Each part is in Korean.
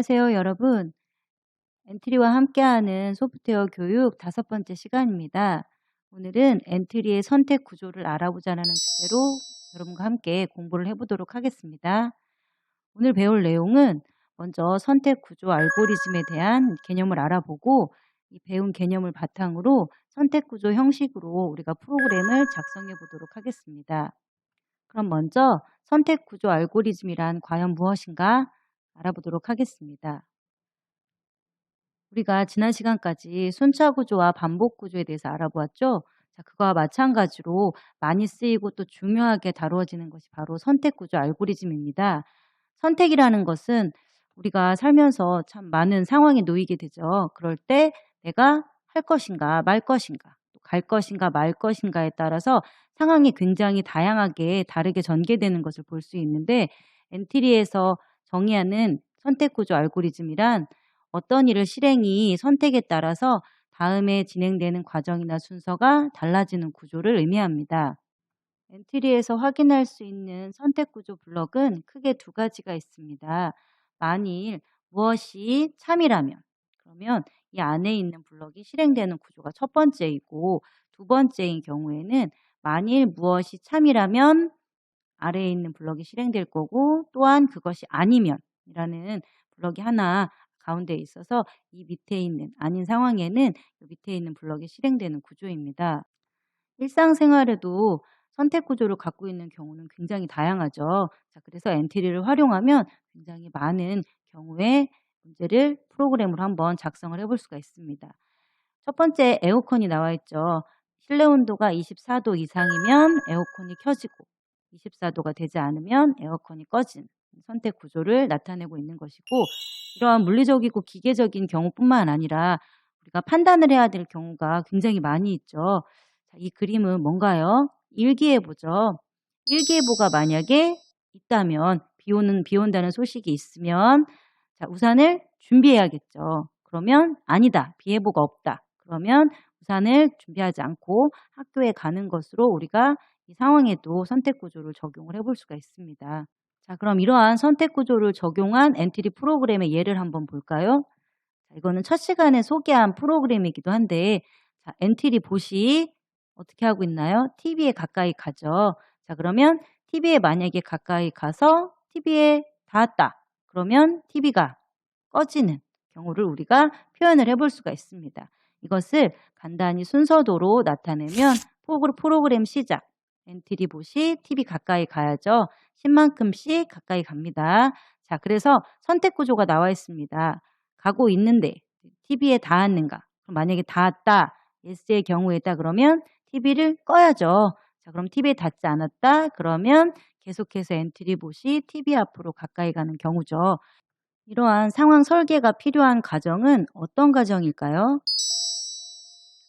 안녕하세요, 여러분. 엔트리와 함께하는 소프트웨어 교육 5번째 시간입니다. 오늘은 엔트리의 선택 구조를 알아보자라는 주제로 여러분과 함께 공부를 해보도록 하겠습니다. 오늘 배울 내용은 먼저 선택 구조 알고리즘에 대한 개념을 알아보고 이 배운 개념을 바탕으로 선택 구조 형식으로 우리가 프로그램을 작성해 보도록 하겠습니다. 그럼 먼저 선택 구조 알고리즘이란 과연 무엇인가 알아보도록 하겠습니다. 우리가 지난 시간까지 순차 구조와 반복 구조에 대해서 알아보았죠. 자, 그거와 마찬가지로 많이 쓰이고 또 중요하게 다루어지는 것이 바로 선택 구조 알고리즘입니다. 선택이라는 것은 우리가 살면서 참 많은 상황에 놓이게 되죠. 그럴 때 내가 할 것인가 말 것인가 또 갈 것인가 말 것인가에 따라서 상황이 굉장히 다양하게 다르게 전개되는 것을 볼 수 있는데, 엔트리에서 정의하는 선택 구조 알고리즘이란 어떤 일을 실행이 선택에 따라서 다음에 진행되는 과정이나 순서가 달라지는 구조를 의미합니다. 엔트리에서 확인할 수 있는 선택 구조 블럭은 크게 두 가지가 있습니다. 만일 무엇이 참이라면, 그러면 이 안에 있는 블럭이 실행되는 구조가 첫 번째이고, 두 번째인 경우에는 만일 무엇이 참이라면 아래에 있는 블럭이 실행될 거고, 또한 그것이 아니면이라는 블럭이 하나 가운데에 있어서 이 밑에 있는 아닌 상황에는 이 밑에 있는 블럭이 실행되는 구조입니다. 일상생활에도 선택 구조를 갖고 있는 경우는 굉장히 다양하죠. 자, 그래서 엔트리를 활용하면 굉장히 많은 경우에 문제를 프로그램으로 한번 작성을 해볼 수가 있습니다. 첫 번째, 에어컨이 나와 있죠. 실내 온도가 24도 이상이면 에어컨이 켜지고 24도가 되지 않으면 에어컨이 꺼진 선택 구조를 나타내고 있는 것이고, 이러한 물리적이고 기계적인 경우뿐만 아니라 우리가 판단을 해야 될 경우가 굉장히 많이 있죠. 자, 이 그림은 뭔가요? 일기예보죠. 일기예보가 만약에 있다면, 비 온다는 소식이 있으면 자, 우산을 준비해야겠죠. 그러면 아니다, 비 예보가 없다. 그러면 우산을 준비하지 않고 학교에 가는 것으로 우리가 이 상황에도 선택 구조를 적용을 해볼 수가 있습니다. 자, 그럼 이러한 선택 구조를 적용한 엔트리 프로그램의 예를 한번 볼까요? 자, 이거는 첫 시간에 소개한 프로그램이기도 한데, 자, 엔트리 봇이 어떻게 하고 있나요? TV에 가까이 가죠. 자, 그러면 TV에 만약에 가까이 가서 TV에 닿았다. 그러면 TV가 꺼지는 경우를 우리가 표현을 해볼 수가 있습니다. 이것을 간단히 순서도로 나타내면 프로그램 시작. 엔트리 봇이 TV 가까이 가야죠. 10만큼씩 가까이 갑니다. 자, 그래서 선택 구조가 나와 있습니다. 가고 있는데 TV에 닿았는가? 그럼 만약에 닿았다, S의 경우에다 그러면 TV를 꺼야죠. 자, 그럼 TV에 닿지 않았다, 그러면 계속해서 엔트리 봇이 TV 앞으로 가까이 가는 경우죠. 이러한 상황 설계가 필요한 가정은 어떤 가정일까요?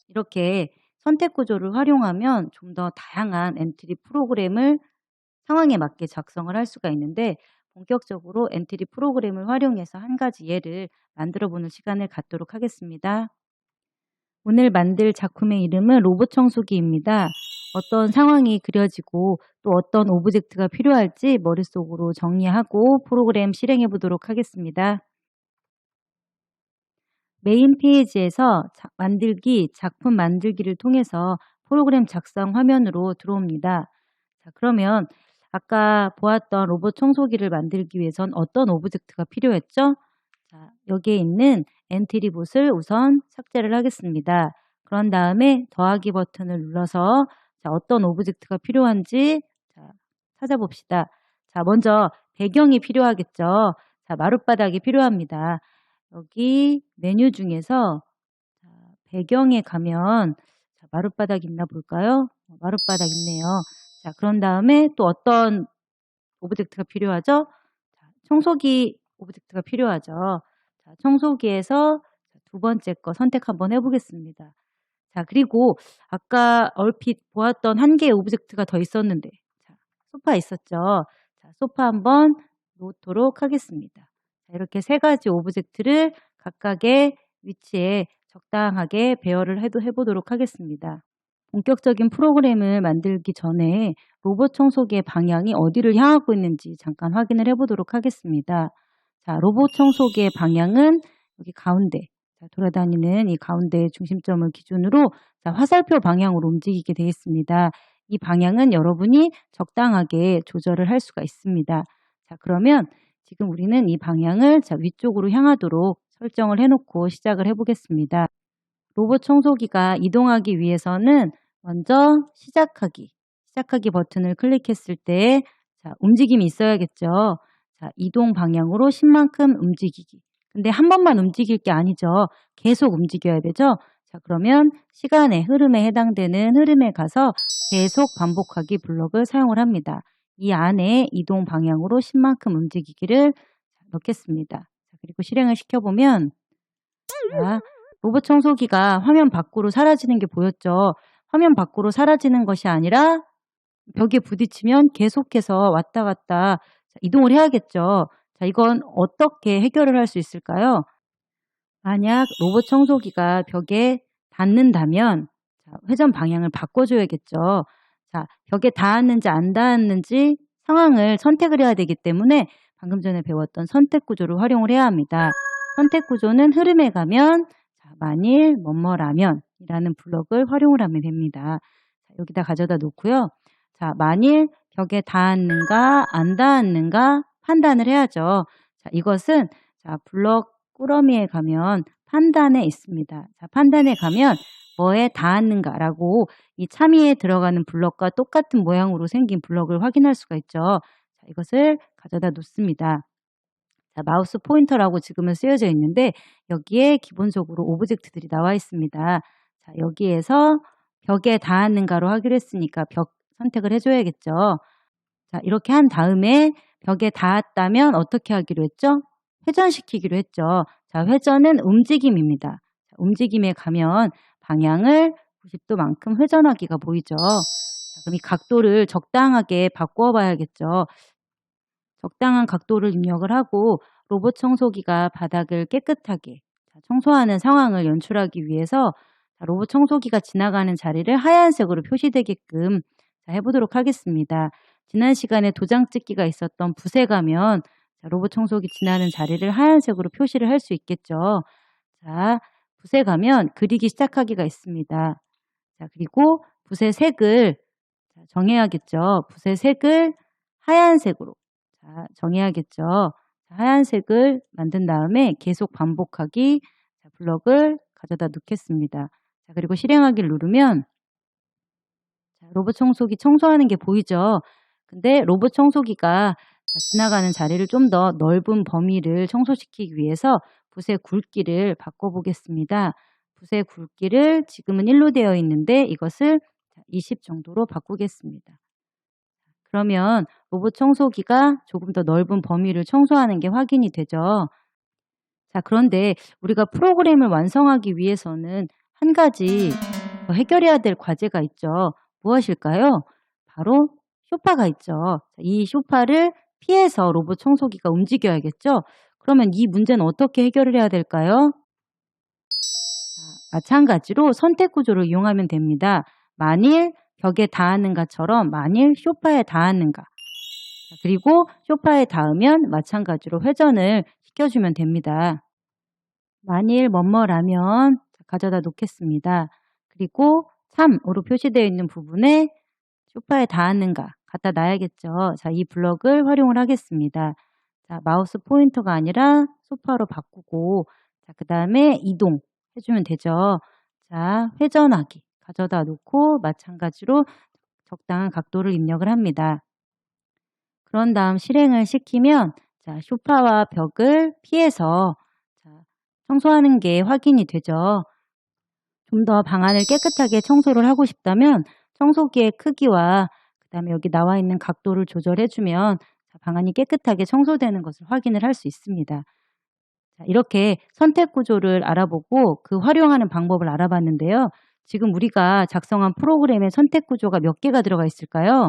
이렇게 선택 구조를 활용하면 좀 더 다양한 엔트리 프로그램을 상황에 맞게 작성을 할 수가 있는데, 본격적으로 엔트리 프로그램을 활용해서 한 가지 예를 만들어 보는 시간을 갖도록 하겠습니다. 오늘 만들 작품의 이름은 로봇 청소기입니다. 어떤 상황이 그려지고 또 어떤 오브젝트가 필요할지 머릿속으로 정리하고 프로그램 실행해 보도록 하겠습니다. 메인 페이지에서 작품 만들기를 통해서 프로그램 작성 화면으로 들어옵니다. 자, 그러면 아까 보았던 로봇 청소기를 만들기 위해선 어떤 오브젝트가 필요했죠? 자, 여기에 있는 엔트리 봇을 우선 삭제를 하겠습니다. 그런 다음에 더하기 버튼을 눌러서 자, 어떤 오브젝트가 필요한지 자, 찾아봅시다. 자, 먼저 배경이 필요하겠죠. 자, 마룻바닥이 필요합니다. 여기 메뉴 중에서 자, 배경에 가면 자, 마룻바닥 있나 볼까요? 마룻바닥 있네요. 자, 그런 다음에 또 어떤 오브젝트가 필요하죠? 자, 청소기 오브젝트가 필요하죠. 자, 청소기에서 두 번째 거 선택 한번 해보겠습니다. 자, 그리고 아까 얼핏 보았던 한 개의 오브젝트가 더 있었는데, 자, 소파 있었죠? 자, 소파 한번 놓도록 하겠습니다. 자, 이렇게 세 가지 오브젝트를 각각의 위치에 적당하게 배열을 해보도록 하겠습니다. 본격적인 프로그램을 만들기 전에 로봇 청소기의 방향이 어디를 향하고 있는지 잠깐 확인을 해보도록 하겠습니다. 자, 로봇 청소기의 방향은 여기 가운데, 자, 돌아다니는 이 가운데 중심점을 기준으로 자, 화살표 방향으로 움직이게 되어 있습니다. 이 방향은 여러분이 적당하게 조절을 할 수가 있습니다. 자, 그러면 지금 우리는 이 방향을 자, 위쪽으로 향하도록 설정을 해놓고 시작을 해보겠습니다. 로봇 청소기가 이동하기 위해서는 먼저 시작하기 버튼을 클릭했을 때 자, 움직임이 있어야겠죠. 자, 이동 방향으로 10만큼 움직이기. 근데 한 번만 움직일 게 아니죠. 계속 움직여야 되죠. 자, 그러면 시간의 흐름에 해당되는 흐름에 가서 계속 반복하기 블럭을 사용을 합니다. 이 안에 이동 방향으로 10만큼 움직이기를 넣겠습니다. 자, 그리고 실행을 시켜보면 자, 로봇 청소기가 화면 밖으로 사라지는 게 보였죠. 화면 밖으로 사라지는 것이 아니라 벽에 부딪히면 계속해서 왔다 갔다 이동을 해야겠죠. 자, 이건 어떻게 해결을 할 수 있을까요? 만약 로봇 청소기가 벽에 닿는다면 자, 회전 방향을 바꿔줘야겠죠. 자, 벽에 닿았는지 안 닿았는지 상황을 선택을 해야 되기 때문에 방금 전에 배웠던 선택 구조를 활용을 해야 합니다. 선택 구조는 흐름에 가면 자, 만일 뭐뭐라면 이라는 블럭을 활용을 하면 됩니다. 자, 여기다 가져다 놓고요. 자, 만일 벽에 닿았는가 안 닿았는가 판단을 해야죠. 자, 이것은 자, 블럭 꾸러미에 가면 판단에 있습니다. 자, 판단에 가면 뭐에 닿았는가라고 이 참이에 들어가는 블럭과 똑같은 모양으로 생긴 블럭을 확인할 수가 있죠. 자, 이것을 가져다 놓습니다. 자, 마우스 포인터라고 지금은 쓰여져 있는데 여기에 기본적으로 오브젝트들이 나와 있습니다. 자, 여기에서 벽에 닿았는가로 하기로 했으니까 벽 선택을 해줘야겠죠. 자, 이렇게 한 다음에 벽에 닿았다면 어떻게 하기로 했죠? 회전시키기로 했죠. 자, 회전은 움직임입니다. 자, 움직임에 가면 방향을 90도만큼 회전하기가 보이죠. 자, 그럼 이 각도를 적당하게 바꾸어 봐야겠죠. 적당한 각도를 입력을 하고 로봇 청소기가 바닥을 깨끗하게 청소하는 상황을 연출하기 위해서 로봇 청소기가 지나가는 자리를 하얀색으로 표시되게끔 해보도록 하겠습니다. 지난 시간에 도장 찍기가 있었던 붓에 가면 로봇 청소기 지나는 자리를 하얀색으로 표시를 할 수 있겠죠. 자, 붓에 가면 그리기 시작하기가 있습니다. 자, 그리고 붓의 색을 정해야겠죠. 붓의 색을 하얀색으로 정해야겠죠. 하얀색을 만든 다음에 계속 반복하기 블럭을 가져다 놓겠습니다. 자, 그리고 실행하기를 누르면 로봇 청소기 청소하는 게 보이죠. 근데 로봇 청소기가 지나가는 자리를 좀 더 넓은 범위를 청소시키기 위해서 붓의 굵기를 바꿔보겠습니다. 붓의 굵기를 지금은 1로 되어 있는데 이것을 20 정도로 바꾸겠습니다. 그러면 로봇 청소기가 조금 더 넓은 범위를 청소하는 게 확인이 되죠. 자, 그런데 우리가 프로그램을 완성하기 위해서는 한 가지 더 해결해야 될 과제가 있죠. 무엇일까요? 바로 쇼파가 있죠. 이 쇼파를 피해서 로봇 청소기가 움직여야겠죠. 그러면 이 문제는 어떻게 해결을 해야 될까요? 마찬가지로 선택 구조를 이용하면 됩니다. 만일 벽에 닿았는가처럼 만일 쇼파에 닿았는가. 그리고 쇼파에 닿으면 마찬가지로 회전을 시켜주면 됩니다. 만일 뭐뭐라면 가져다 놓겠습니다. 그리고 3으로 표시되어 있는 부분에 쇼파에 닿았는가 갖다 놔야겠죠. 자, 이 블럭을 활용을 하겠습니다. 자, 마우스 포인터가 아니라 소파로 바꾸고 자, 그 다음에 이동 해주면 되죠. 자, 회전하기 가져다 놓고 마찬가지로 적당한 각도를 입력을 합니다. 그런 다음 실행을 시키면 자, 소파와 벽을 피해서 자, 청소하는 게 확인이 되죠. 좀 더 방안을 깨끗하게 청소를 하고 싶다면 청소기의 크기와 그 다음에 여기 나와 있는 각도를 조절해주면 방안이 깨끗하게 청소되는 것을 확인을 할 수 있습니다. 자, 이렇게 선택 구조를 알아보고 그 활용하는 방법을 알아봤는데요. 지금 우리가 작성한 프로그램의 선택 구조가 몇 개가 들어가 있을까요?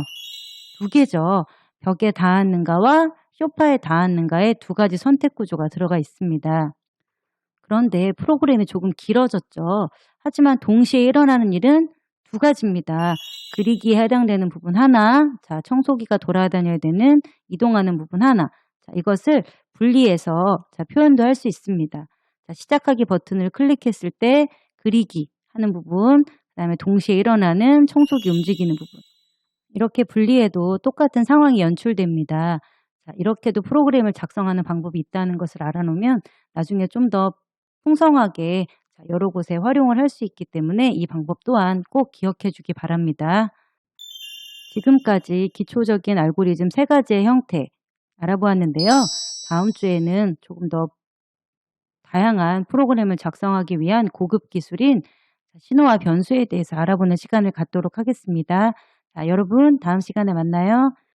2개죠. 벽에 닿았는가와 소파에 닿았는가의 2가지 선택 구조가 들어가 있습니다. 그런데 프로그램이 조금 길어졌죠. 하지만 동시에 일어나는 일은 2가지입니다. 그리기에 해당되는 부분 하나, 자, 청소기가 돌아다녀야 되는 이동하는 부분 하나. 자, 이것을 분리해서 표현도 할 수 있습니다. 시작하기 버튼을 클릭했을 때 그리기 하는 부분, 그다음에 동시에 일어나는 청소기 움직이는 부분. 이렇게 분리해도 똑같은 상황이 연출됩니다. 이렇게도 프로그램을 작성하는 방법이 있다는 것을 알아놓으면 나중에 좀 더 풍성하게 여러 곳에 활용을 할 수 있기 때문에 이 방법 또한 꼭 기억해 주기 바랍니다. 지금까지 기초적인 알고리즘 3가지의 형태 알아보았는데요. 다음 주에는 조금 더 다양한 프로그램을 작성하기 위한 고급 기술인 신호와 변수에 대해서 알아보는 시간을 갖도록 하겠습니다. 여러분 다음 시간에 만나요.